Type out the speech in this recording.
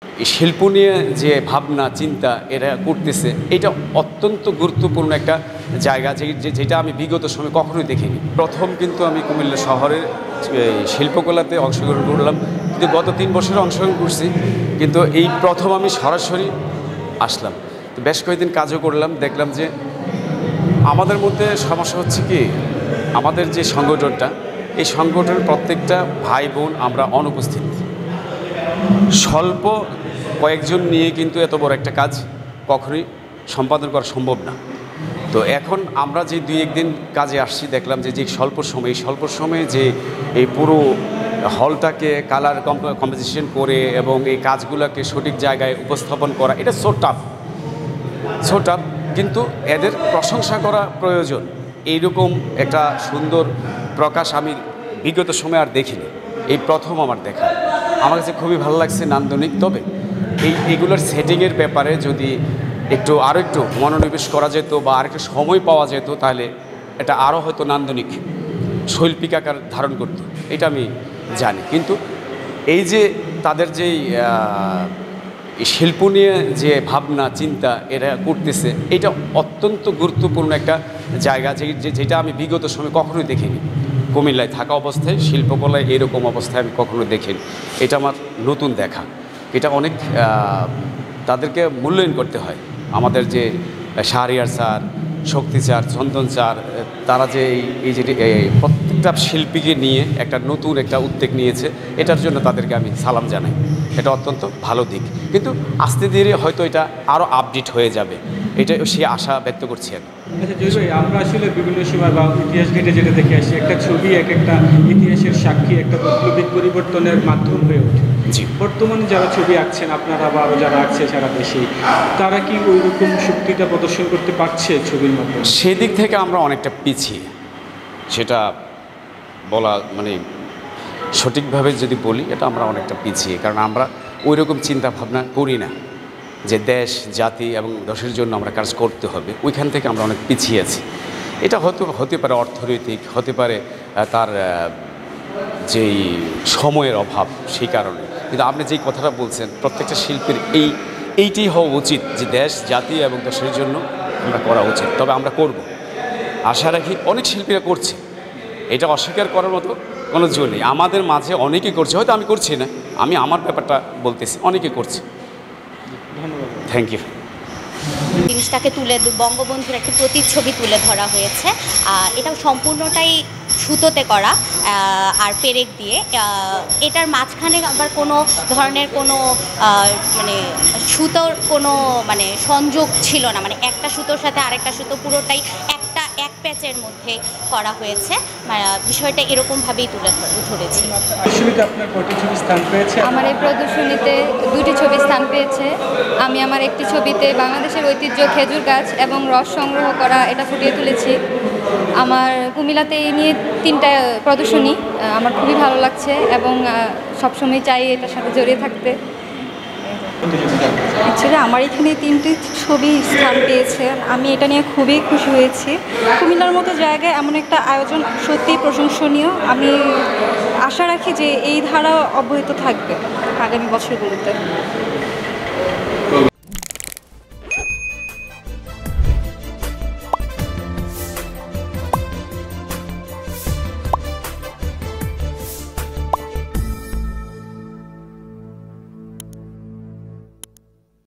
শিল্প নিয়ে যে ভাবনা চিন্তা এরা করতেছে, এটা অত্যন্ত গুরুত্বপূর্ণ একটা জায়গা, যেটা আমি বিগত সময়ে কখনোই দেখিনি। প্রথম কিন্তু আমি কুমিল্লা শহরের শিল্পকলাতে অংশগ্রহণ করলাম, কিন্তু গত 3 বছরে অংশগ্রহণ করছি, কিন্তু এই প্রথম আমি সরাসরি আসলাম। তো বেশ কয়েকদিন কাজও করলাম, দেখলাম যে আমাদের মধ্যে সমস্যা হচ্ছে কি, আমাদের যে সংগঠনটা, এই সংগঠনের প্রত্যেকটা ভাই বোন আমরা অনুপস্থিত। স্বল্প কয়েকজন নিয়ে কিন্তু এত বড় একটা কাজ কখনোই সম্পাদন করা সম্ভব না। তো এখন আমরা যে 2-1 দিন কাজে আসছি, দেখলাম যে স্বল্প সময়ে যে এই পুরো হলটাকে কালার কম্পোজিশন করে এবং এই কাজগুলোকে সঠিক জায়গায় উপস্থাপন করা, এটা সো টাফ। কিন্তু এদের প্রশংসা করা প্রয়োজন। এইরকম একটা সুন্দর প্রকাশ আমি বিগত সময়ে আর দেখিনি, এই প্রথম আমার দেখা। আমার কাছে খুবই ভালো লাগছে, নান্দনিক। তবে এইগুলোর সেটিংয়ের ব্যাপারে যদি আরও একটু মনোনিবেশ করা যেত বা আরেকটু সময় পাওয়া যেত, তাহলে এটা আরও হয়তো নান্দনিক শৈল্পিক আকার ধারণ করত, এটা আমি জানি। কিন্তু এই যে তাদের যেই শিল্প নিয়ে যে ভাবনা চিন্তা এরা করতেছে, এটা অত্যন্ত গুরুত্বপূর্ণ একটা জায়গা, যেটা আমি বিগত সময়ে কখনোই দেখিনি। কুমিল্লায় থাকা অবস্থায় শিল্পকলায় এরকম অবস্থায় আমি কখনো দেখিনি। এটা আমার নতুন দেখা। এটা অনেক তাদেরকে মূল্যায়ন করতে হয়। আমাদের যে শাহরিয়ার স্যার, শক্তি স্যার, চন্দন স্যার, তারা যে এই যে প্রত্যেকটা শিল্পীকে নিয়ে একটা নতুন একটা উদ্যোগ নিয়েছে, এটার জন্য তাদেরকে আমি সালাম জানাই। এটা অত্যন্ত ভালো দিক, কিন্তু আস্তে ধীরে হয়তো এটা আরও আপডেট হয়ে যাবে, এটা সে আশা ব্যক্ত করছি আমি। আচ্ছা জয় ভাই, আমরা আসলে বিভিন্ন সময় বা ইতিহাস ঘেটে যেটা দেখে আসি, একটা ছবি এক একটা ইতিহাসের সাক্ষী, একটা বৈপ্লবিক পরিবর্তনের মাধ্যম হয়ে ওঠে। জি, বর্তমানে যারা ছবি আঁকছেন, আপনারা বা আরও যারা আঁকছে সারা দেশে, তারা কি ওই রকম শক্তিটা প্রদর্শন করতে পারছে ছবির মাধ্যমে? সেদিক থেকে আমরা অনেকটা পিছিয়ে, সেটা বলা মানে সঠিকভাবে যদি বলি, এটা আমরা অনেকটা পিছিয়ে। কারণ আমরা ওই রকম চিন্তাভাবনা করি না যে দেশ জাতি এবং দেশের জন্য আমরা কাজ করতে হবে, ওইখান থেকে আমরা অনেক পিছিয়ে আছি। এটা হতে পারে অর্থনৈতিক, হতে পারে তার যেই সময়ের অভাব, সেই কারণে। কিন্তু আপনি যেই কথাটা বলছেন, প্রত্যেকটা শিল্পীর এইটাই হওয়া উচিত যে দেশ জাতি এবং দেশের জন্য আমরা করা উচিত। তবে আমরা করব, আশা রাখি। অনেক শিল্পীরা করছে, এটা অস্বীকার করার মতো কোনো জোর নেই। আমাদের মাঝে অনেকেই করছে, হয়তো আমি করছি না, আমি আমার ব্যাপারটা বলতেছি, অনেকে করছে। ধন্যবাদ। Thank you. জিনিসটাকে বঙ্গবন্ধুর একটি প্রতিচ্ছবি তুলে ধরা হয়েছে। এটাও সম্পূর্ণটাই সুতোতে করা আর পেরেক দিয়ে। এটার মাঝখানে আবার কোনো ধরনের কোনো মানে সুতোর কোনো মানে সংযোগ ছিল না, মানে একটা সুতোর সাথে আরেকটা সুতো পুরোটাই এক প্যাচের মধ্যে করা হয়েছে। বিষয়টা এরকমভাবেই তুলে ধরেছি। প্রদর্শনীতে আপনার কয়টি ছবি স্থান পেয়েছে? আমার এই প্রদর্শনীতে 2টি ছবি স্থান পেয়েছে। আমি আমার একটি ছবিতে বাংলাদেশের ঐতিহ্য খেজুর গাছ এবং রস সংগ্রহ করা, এটা ফুটিয়ে তুলেছি। আমার কুমিল্লাতে এই নিয়ে 3টা প্রদর্শনী, আমার খুবই ভালো লাগছে এবং সবসময় চাই এটার সাথে জড়িয়ে থাকতে। অ্যাকচুয়ালি আমার এখানে 3টি ছবি স্থান পেয়েছে, আমি এটা নিয়ে খুবই খুশি হয়েছি। কুমিল্লার মতো জায়গায় এমন একটা আয়োজন সত্যিই প্রশংসনীয়। আমি আশা রাখি যে এই ধারা অব্যাহত থাকবে আগামী বছরগুলোতে।